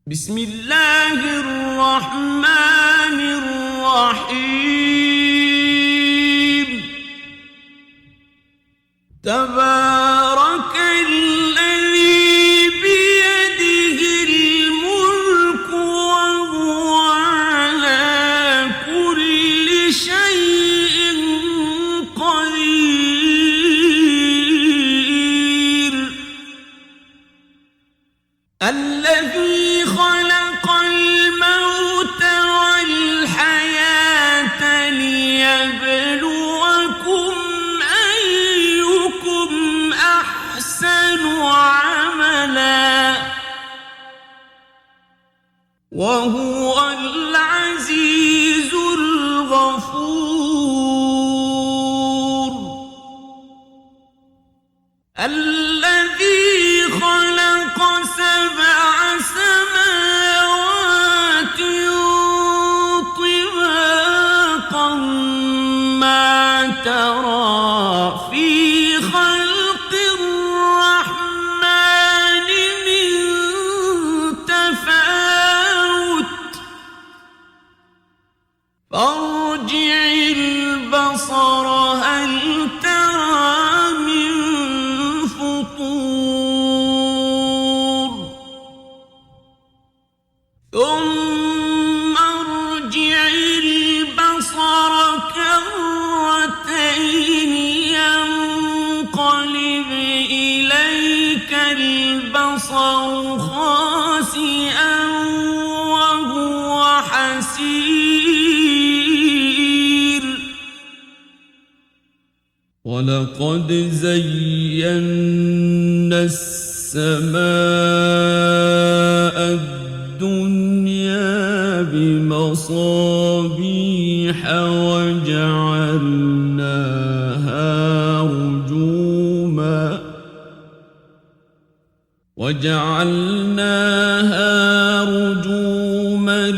بسم الله الرحمن الرحيم تبارك الذي بيده الملك وهو على كل شيء قدير الذي خلق الموت والحياة ليبلوكم أيكم أحسن عملا وهو العزيز الغفور الذي خلق سبع سماوات طباقا ما ترى في خلق الرحمن من تفاوت فارجع البصر هل ترى من فطور ثم ارجع البصر كرتين ينقلب إليك البصر خاسئا وهو حسير ولقد زينا السماء الدنيا بمصابيح وجعلناها رجوما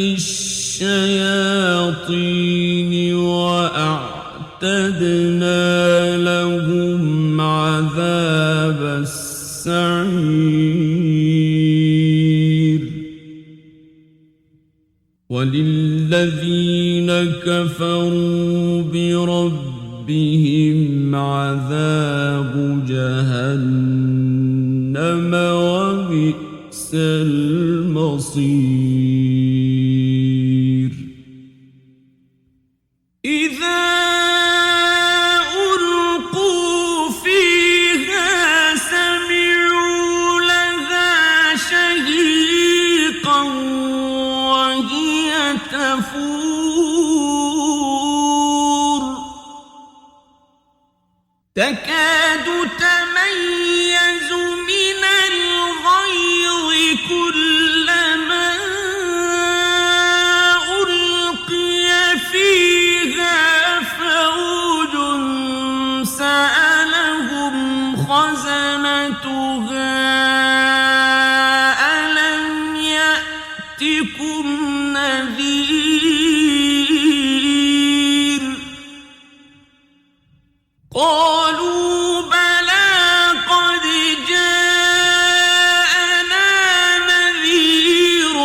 للشياطين وأعتدنا لهم عذاب السعير وللذين كفروا بربهم عذاب جهنم وبئس المصير إذا ألقوا فيها سمعوا لها شهيقا وهي تفور تكاد تميز من الغيظ كلما ألقي فيها فوج سألهم خزنتها ألم يأتكم نذير قالوا بلى قد جاءنا نذير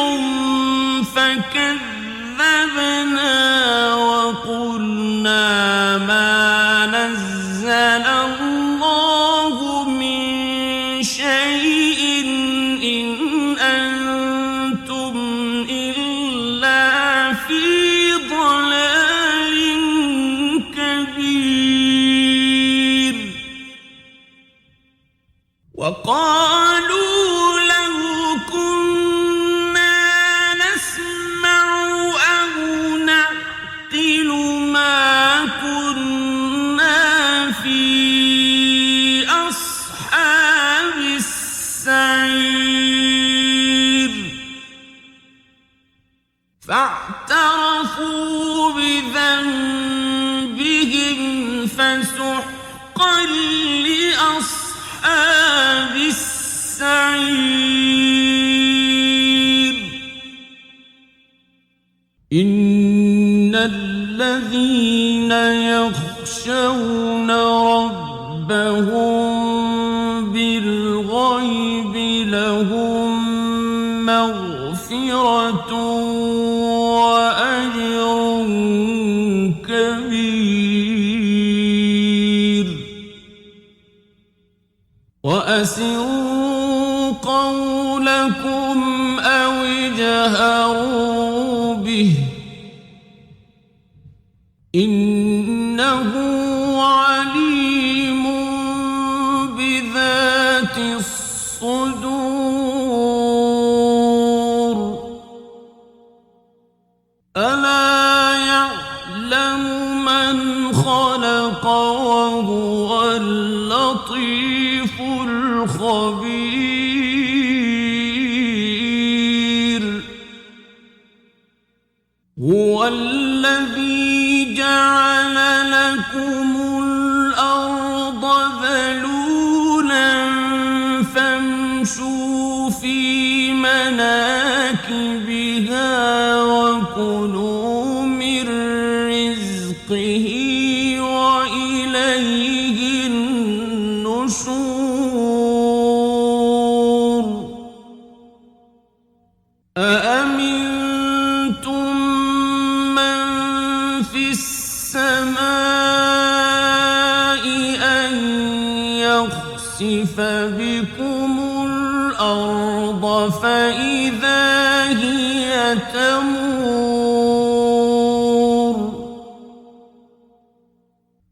فكذبنا وقلنا ما نزل الله من شيء إن أنتم إلا في ضلال كبير وقالوا لو كنا نسمع أو نعقل ما كنا في أصحاب السعير فاعترفوا بذنبهم فسحقا لأصحاب السعير إن الذين يخشون ربهم بالغيب لهم مغفرة مغفرة وأجر كبير وأسروا قولكم أو اجهروا به إنه عليم بذات الصدور ألا يعلم من خلق وهو اللطيف الخبير هو الذي جعل لكم الأرض ذلولا فامشوا في مناكبها وكلوا من رزقه وإليه النشور أأمنتم من في السماء أن يخسف بكم الأرض فإذا هي تمور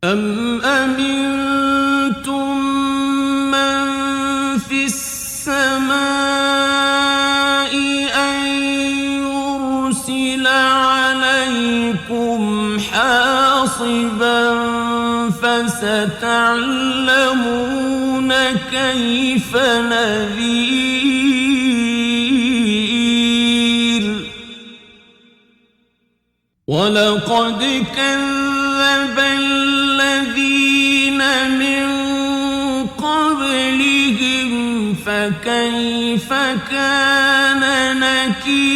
أم أمنتم من في السماء أن يرسل عليكم حاصبا فستعلمون كيف نذير ولقد كذب الذين من قبلهم فكيف كان نكير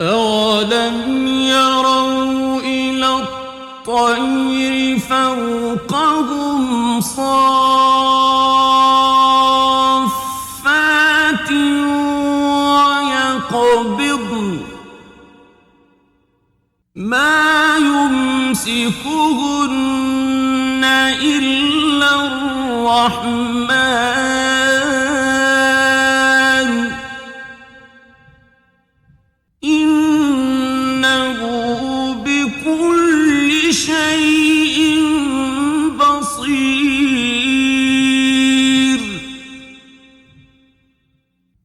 أولم يروا إلى الطير فوقهم صافات ويقبضن ما يمسكهن إلا الرحمن إنه بكل شيء بصير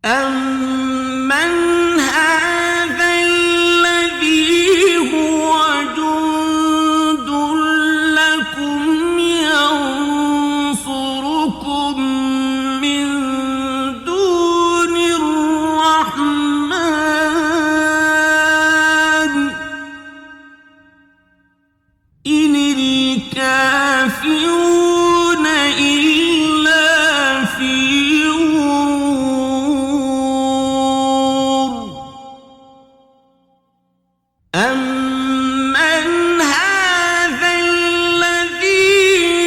أمن هذا الذي هو جند لكم ينصركم من دون الرحمن إن الكافرون إلا في غرور أمن هذا الذي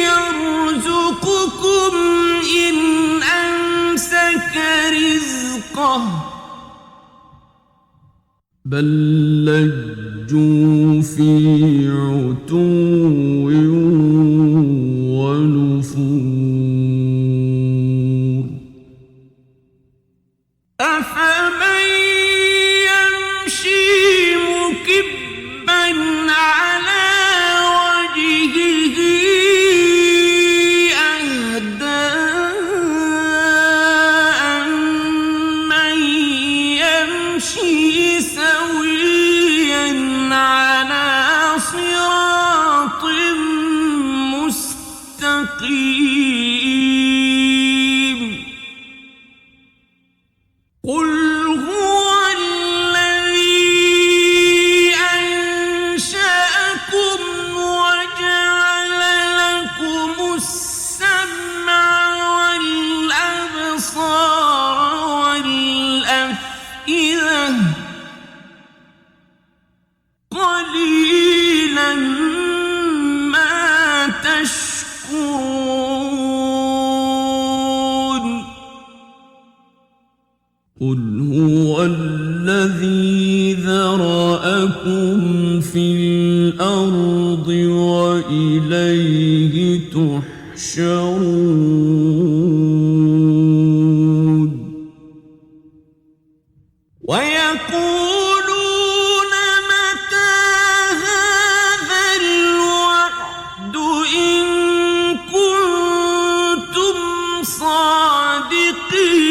يرزقكم إن أمسك رزقه بل لجوا في عتو ونفور أفمن يمشي مكبا على وجهه أهدى أمن يمشي سويا على قل هو الذي ذرأكم في الأرض وإليه تحشرون ويقولون متى هذا الوعد إن كنتم صادقين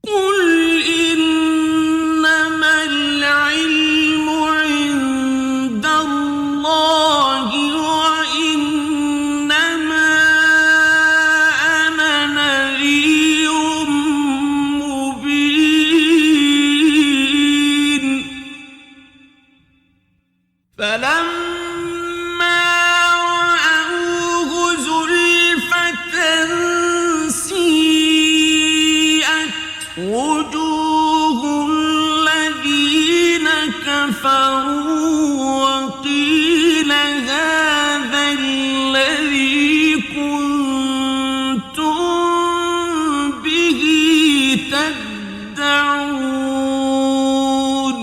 قل إنما العلم عند الله وإنما أنا نذير مبين فلما رأوه زلفة سيئت وجوه الذين كفروا وقيل هذا الذي كنتم به تدعون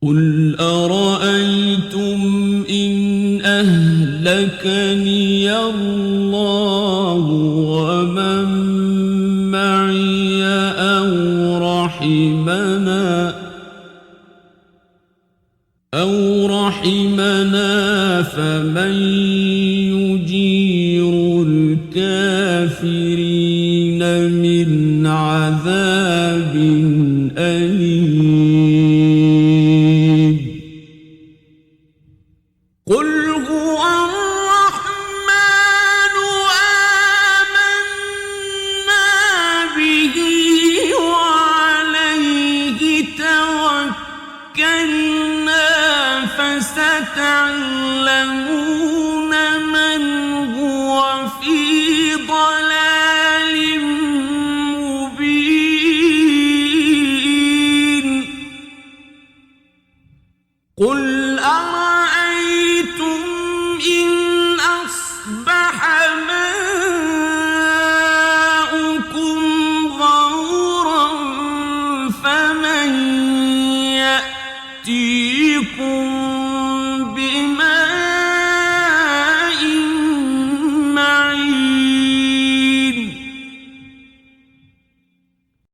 قل أرأيتم إن أهلكني الله ومن معي أو رحمنا فمن يجير الكافرين من عذاب أليم قل هو الرحمن آمنا به وعليه توكلنا فستعلمون من هو في ضلال مبين قل أرأيتم إن أصبح ماؤكم غورا فمن يأتيكم